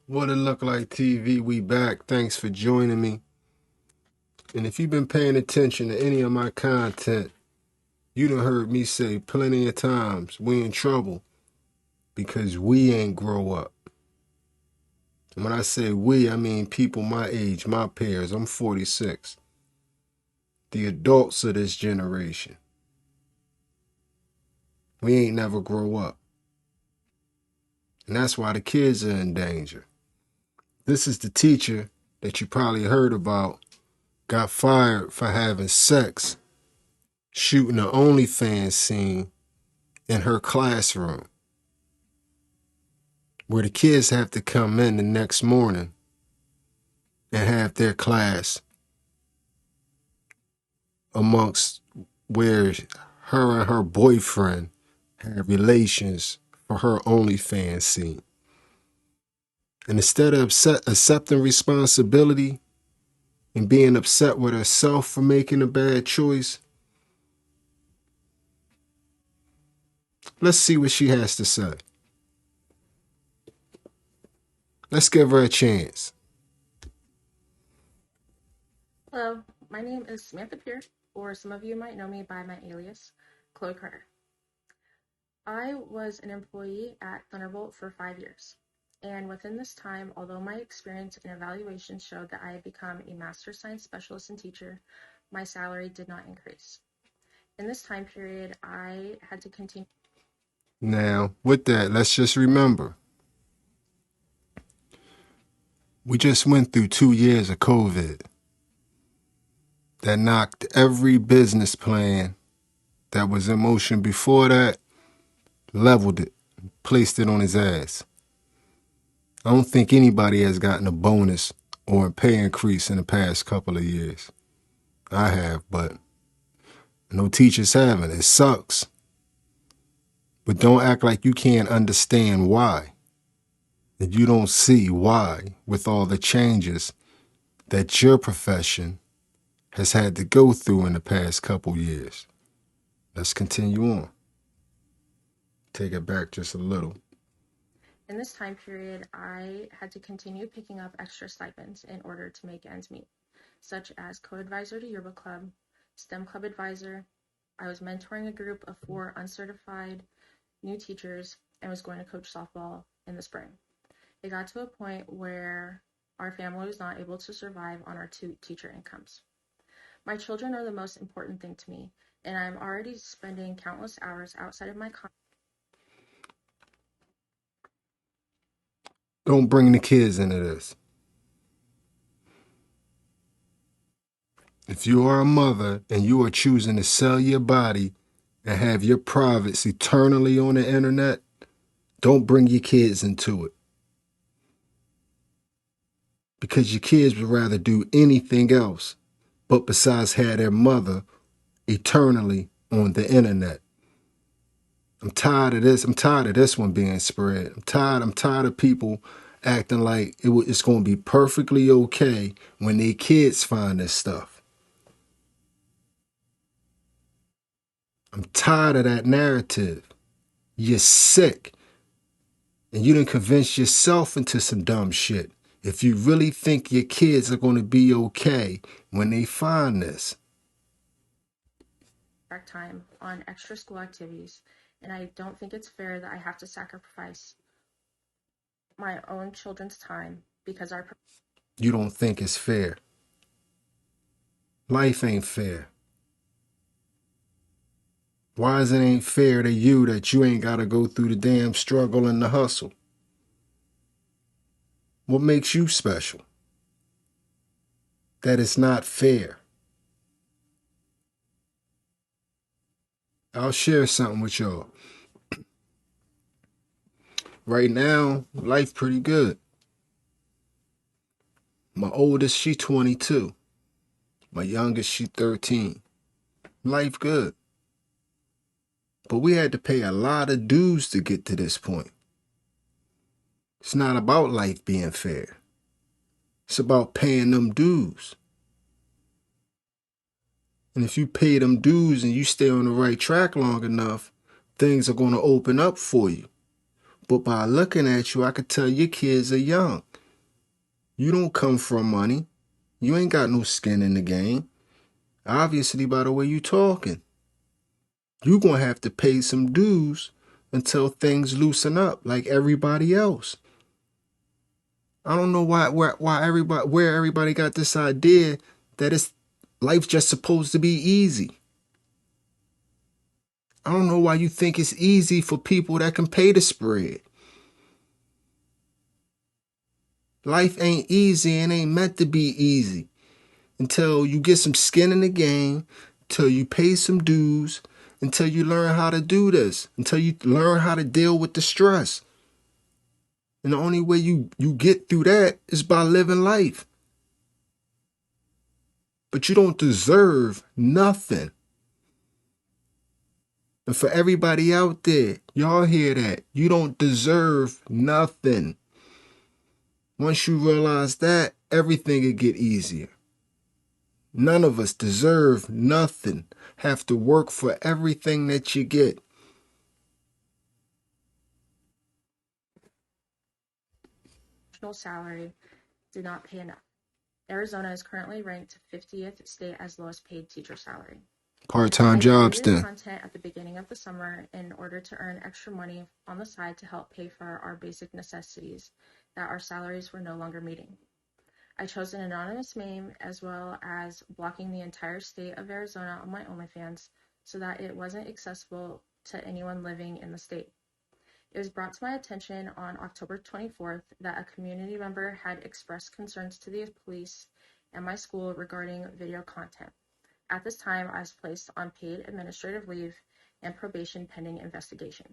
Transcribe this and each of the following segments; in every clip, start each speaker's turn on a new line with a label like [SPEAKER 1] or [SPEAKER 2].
[SPEAKER 1] What it look like TV, we back. Thanks for joining me. And if you've been paying attention to any of my content, you done heard me say plenty of times, we in trouble because we ain't grow up. And when I say we, I mean people my age, my peers. I'm 46. The adults of this generation. We ain't never grow up. And that's why the kids are in danger. This is the teacher that you probably heard about got fired for having sex shooting an Onlyfans scene in her classroom where the kids have to come in the next morning and have their class amongst where her and her boyfriend have relations for her OnlyFans scene. And instead of accepting responsibility and being upset with herself for making a bad choice, let's see what she has to say. Let's give her a chance.
[SPEAKER 2] Hello, my name is Samantha Pierce, or some of you might know me by my alias, Chloe Carter. I was an employee at Thunderbolt for 5 years, and within this time, although my experience and evaluations showed that I had become a master science specialist and teacher, my salary did not increase. In this time period, I had to continue.
[SPEAKER 1] Now, with that, let's just remember, we just went through 2 years of COVID that knocked every business plan that was in motion before that, leveled it, placed it on his ass. I don't think anybody has gotten a bonus or a pay increase in the past couple of years. I have, but no teachers haven't. It sucks. But don't act like you can't understand why. That you don't see why with all the changes that your profession has had to go through in the past couple years. Let's continue on. Take it back just a little.
[SPEAKER 2] In this time period, I had to continue picking up extra stipends in order to make ends meet, such as co-advisor to yearbook club, STEM club advisor. I was mentoring a group of 4 uncertified new teachers and was going to coach softball in the spring. It got to a point where our family was not able to survive on our 2 teacher incomes. My children are the most important thing to me, and I'm already spending countless hours outside of my
[SPEAKER 1] Don't bring the kids into this. If you are a mother and you are choosing to sell your body and have your privates eternally on the internet, don't bring your kids into it. Because your kids would rather do anything else but besides have their mother eternally on the internet. I'm tired of this. I'm tired of this one being spread. I'm tired of people acting like it's going to be perfectly okay when their kids find this stuff. I'm tired of that narrative. You're sick. And you done convince yourself into some dumb shit. If you really think your kids are going to be okay when they find this.
[SPEAKER 2] time on extra school activities, and I don't think it's fair that I have to sacrifice my own children's time because our
[SPEAKER 1] You don't think it's fair. Life ain't fair. Why is it ain't fair to you that you ain't got to go through the damn struggle and the hustle? What makes you special? That it's not fair. I'll share something with y'all. Right now, life pretty good. My oldest, she 22. My youngest, she 13. Life good. But we had to pay a lot of dues to get to this point. It's not about life being fair. It's about paying them dues. And if you pay them dues and you stay on the right track long enough, things are going to open up for you. But by looking at you, I could tell your kids are young. You don't come from money. You ain't got no skin in the game. Obviously, by the way you talking, you gonna have to pay some dues until things loosen up like everybody else. I don't know where everybody got this idea that it's life's just supposed to be easy. I don't know why you think it's easy for people that can pay the spread. Life ain't easy and ain't meant to be easy until you get some skin in the game, until you pay some dues, until you learn how to do this, until you learn how to deal with the stress. And the only way you get through that is by living life. But you don't deserve nothing. And for everybody out there, y'all hear that. You don't deserve nothing. Once you realize that, everything will get easier. None of us deserve nothing. Have to work for everything that you get.
[SPEAKER 2] Salary did not pay enough. Arizona is currently ranked 50th state as lowest paid teacher salary.
[SPEAKER 1] Part-time
[SPEAKER 2] I
[SPEAKER 1] jobs
[SPEAKER 2] created
[SPEAKER 1] then.
[SPEAKER 2] content at the beginning of the summer in order to earn extra money on the side to help pay for our basic necessities that our salaries were no longer meeting. I chose an anonymous name as well as blocking the entire state of Arizona on my Onlyfans so that it wasn't accessible to anyone living in the state. It was brought to my attention on October 24th that a community member had expressed concerns to the police and my school regarding video content. At this time, I was placed on paid administrative leave and probation pending investigation.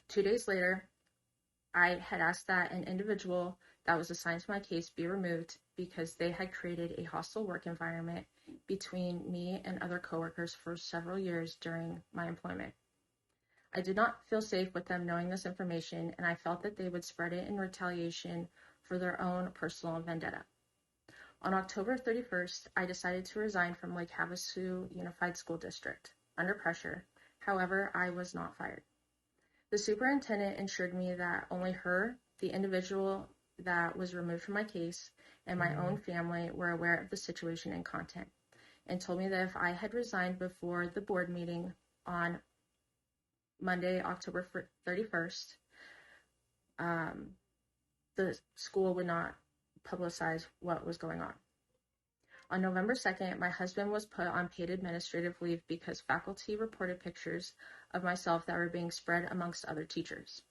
[SPEAKER 2] 2 days later, I had asked that an individual that was assigned to my case be removed because they had created a hostile work environment between me and other coworkers for several years during my employment. I did not feel safe with them knowing this information, and I felt that they would spread it in retaliation for their own personal vendetta. On October 31st, I decided to resign from Lake Havasu Unified School District under pressure. However, I was not fired. The superintendent assured me that only her, the individual that was removed from my case, and my own family were aware of the situation and content, and told me that if I had resigned before the board meeting on Monday, October 31st, the school would not publicize what was going on. On November 2nd, my husband was put on paid administrative leave because faculty reported pictures of myself that were being spread amongst other teachers.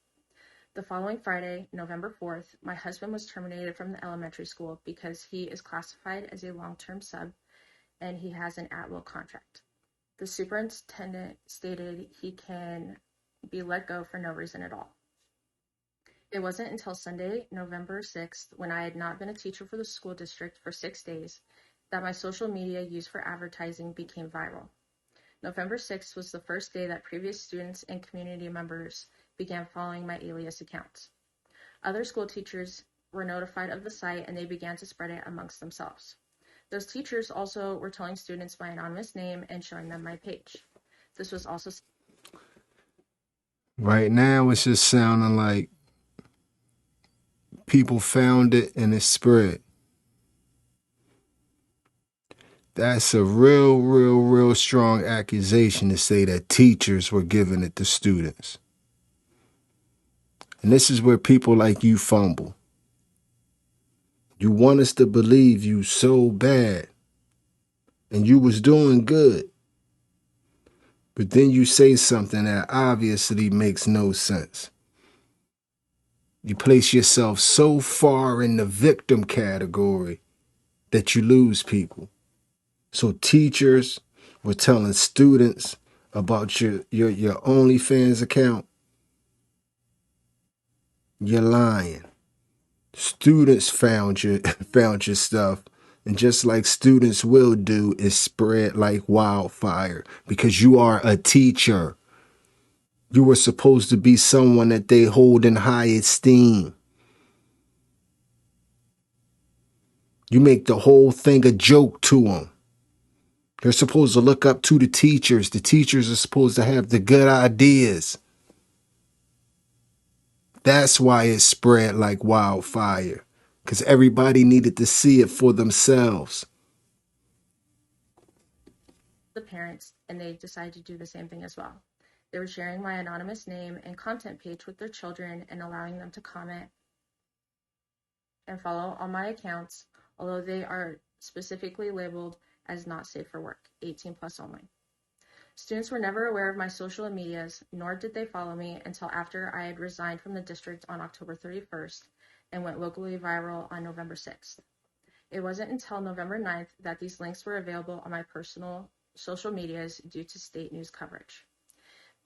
[SPEAKER 2] The following Friday, November 4th, my husband was terminated from the elementary school because he is classified as a long-term sub and he has an at-will contract. The superintendent stated he can be let go for no reason at all. It wasn't until Sunday, November 6th, when I had not been a teacher for the school district for 6 days, that my social media used for advertising became viral. November 6th was the first day that previous students and community members began following my alias accounts. Other school teachers were notified of the site and they began to spread it amongst themselves. Those teachers also were telling students my anonymous name and showing them my page. This was also
[SPEAKER 1] Right now, it's just sounding like people found it and it spread. That's a real strong accusation to say that teachers were giving it to students. And this is where people like you fumble. You want us to believe you so bad and you was doing good. But then you say something that obviously makes no sense. You place yourself so far in the victim category that you lose people. So teachers were telling students about your OnlyFans account. You're lying. Students found your found your stuff, and just like students will do, is spread like wildfire because you are a teacher. You were supposed to be someone that they hold in high esteem. You make the whole thing a joke to them. They're supposed to look up to the teachers. The teachers are supposed to have the good ideas. That's why it spread like wildfire. because everybody needed to see it for themselves.
[SPEAKER 2] The parents, and they decided to do the same thing as well. They were sharing my anonymous name and content page with their children and allowing them to comment and follow on my accounts, although they are specifically labeled as not safe for work, 18 plus only. Students were never aware of my social medias, nor did they follow me until after I had resigned from the district on October 31st and went locally viral on November 6th. It wasn't until November 9th that these links were available on my personal social medias due to state news coverage.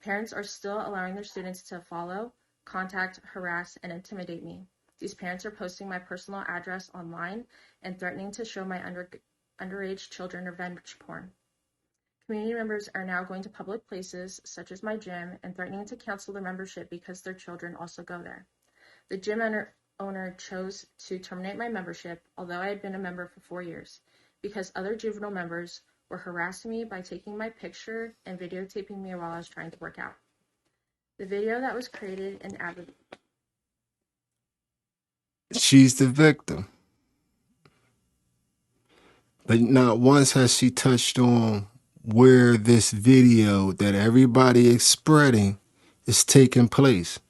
[SPEAKER 2] Parents are still allowing their students to follow, contact, harass, and intimidate me. These parents are posting my personal address online and threatening to show my underage children revenge porn. Community members are now going to public places, such as my gym, and threatening to cancel their membership because their children also go there. The gym owner chose to terminate my membership, although I had been a member for 4 years, because other juvenile members were harassing me by taking my picture and videotaping me while I was trying to work out. The video that was created and added.
[SPEAKER 1] She's the victim. But not once has she touched on where this video that everybody is spreading is taking place.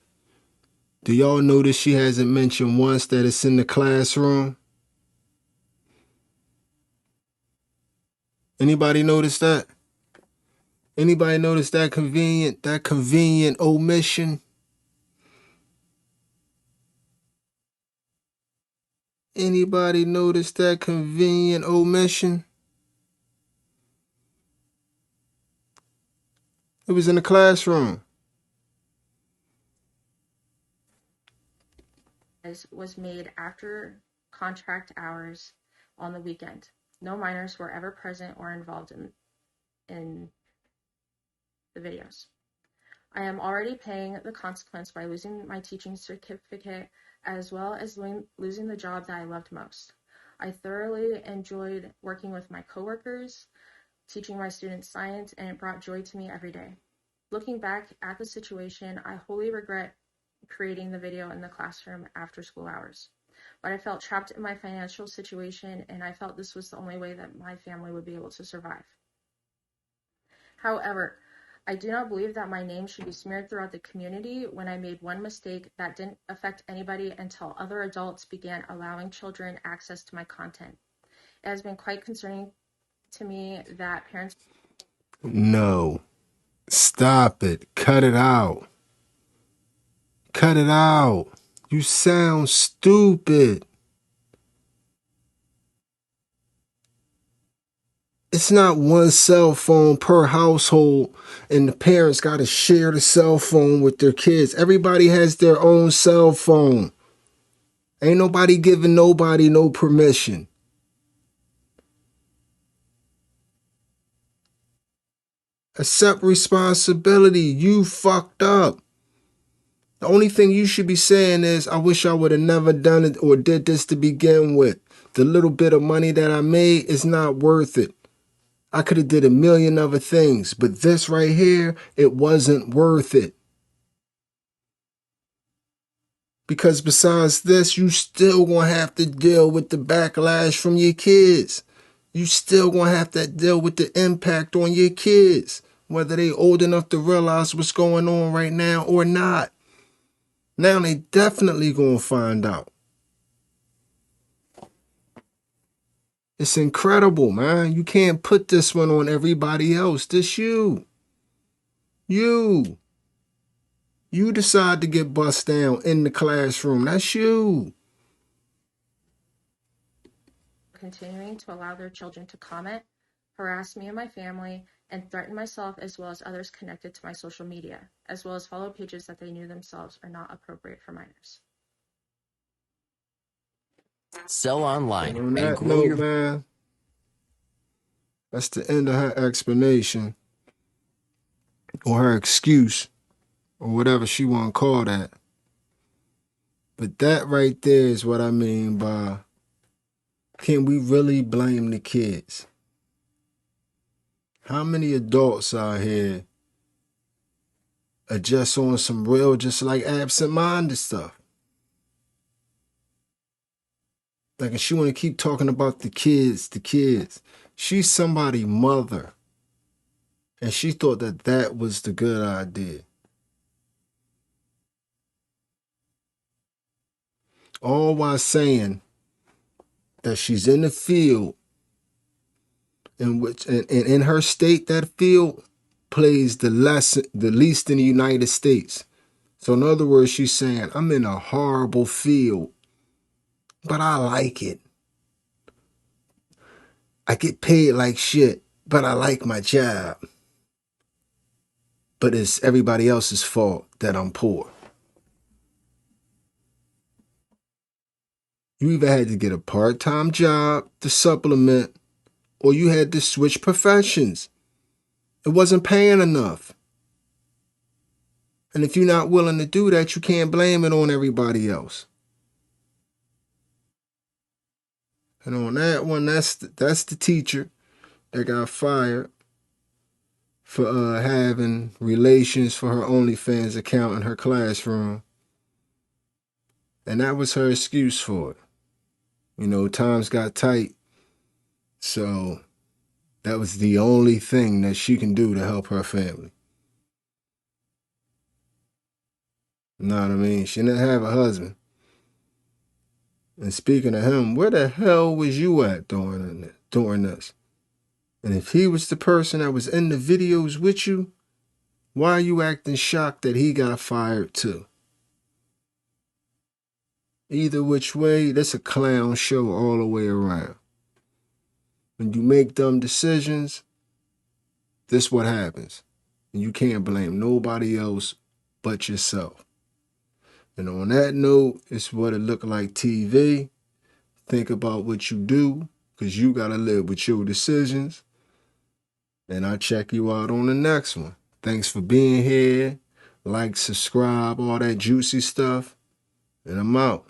[SPEAKER 1] Do y'all notice she hasn't mentioned once that it's in the classroom? Anybody notice that? Anybody notice that convenient omission? Anybody notice that convenient omission? It was in the classroom.
[SPEAKER 2] Was made after contract hours on the weekend. No minors were ever present or involved in the videos. I am already paying the consequence by losing my teaching certificate as well as losing the job that I loved most. I thoroughly enjoyed working with my coworkers, teaching my students science, and it brought joy to me every day. Looking back at the situation, I wholly regret creating the video in the classroom after school hours. But I felt trapped in my financial situation, and I felt this was the only way that my family would be able to survive. However, I do not believe that my name should be smeared throughout the community when I made one mistake that didn't affect anybody until other adults began allowing children access to my content. It has been quite concerning to me that parents.
[SPEAKER 1] No. Stop it. Cut it out. Cut it out. You sound stupid. It's not one cell phone per household and the parents got to share the cell phone with their kids. Everybody has their own cell phone. Ain't nobody giving nobody no permission. Accept responsibility. You fucked up. The only thing you should be saying is, I wish I would have never done it or did this to begin with. The little bit of money that I made is not worth it. I could have did a million other things, but this right here, it wasn't worth it. Because besides this, you still gonna have to deal with the backlash from your kids. You still gonna have to deal with the impact on your kids, whether they old enough to realize what's going on right now or not. Now they definitely gonna find out. It's incredible, man. You can't put this one on everybody else. This you. You. You decide to get bust down in the classroom. That's you.
[SPEAKER 2] Continuing to allow their children to comment, harass me and my family, and threaten myself as well as others connected to my social media, as well as follow pages that they knew themselves are not appropriate for minors.
[SPEAKER 3] Sell online
[SPEAKER 1] And on
[SPEAKER 3] and
[SPEAKER 1] that
[SPEAKER 3] grow
[SPEAKER 1] note,
[SPEAKER 3] your...
[SPEAKER 1] man, that's the end of her explanation or her excuse or whatever she want to call that. But that right there is what I mean by, can we really blame the kids? How many adults out here are just on some real, just like absent-minded stuff? Like, and she want to keep talking about the kids, the kids. She's somebody's mother. And she thought that that was the good idea. All while saying that she's in the field in which, and in her state, that field plays the least in the United States. So in other words, she's saying, I'm in a horrible field, but I like it. I get paid like shit, but I like my job. But it's everybody else's fault that I'm poor. You either had to get a part-time job to supplement, or you had to switch professions. It wasn't paying enough. And if you're not willing to do that, you can't blame it on everybody else. And on that one, that's the teacher that got fired for having relations for her Onlyfans account in her classroom. And that was her excuse for it. You know, times got tight. So that was the only thing that she can do to help her family. You know what I mean? She didn't have a husband. And speaking of him, where the hell was you at during this? And if he was the person that was in the videos with you, why are you acting shocked that he got fired too? Either which way, that's a clown show all the way around. When you make dumb decisions, this what happens. And you can't blame nobody else but yourself. And on that note, it's what it looked like TV. Think about what you do, because you got to live with your decisions. And I'll check you out on the next one. Thanks for being here. Like, subscribe, all that juicy stuff. And I'm out.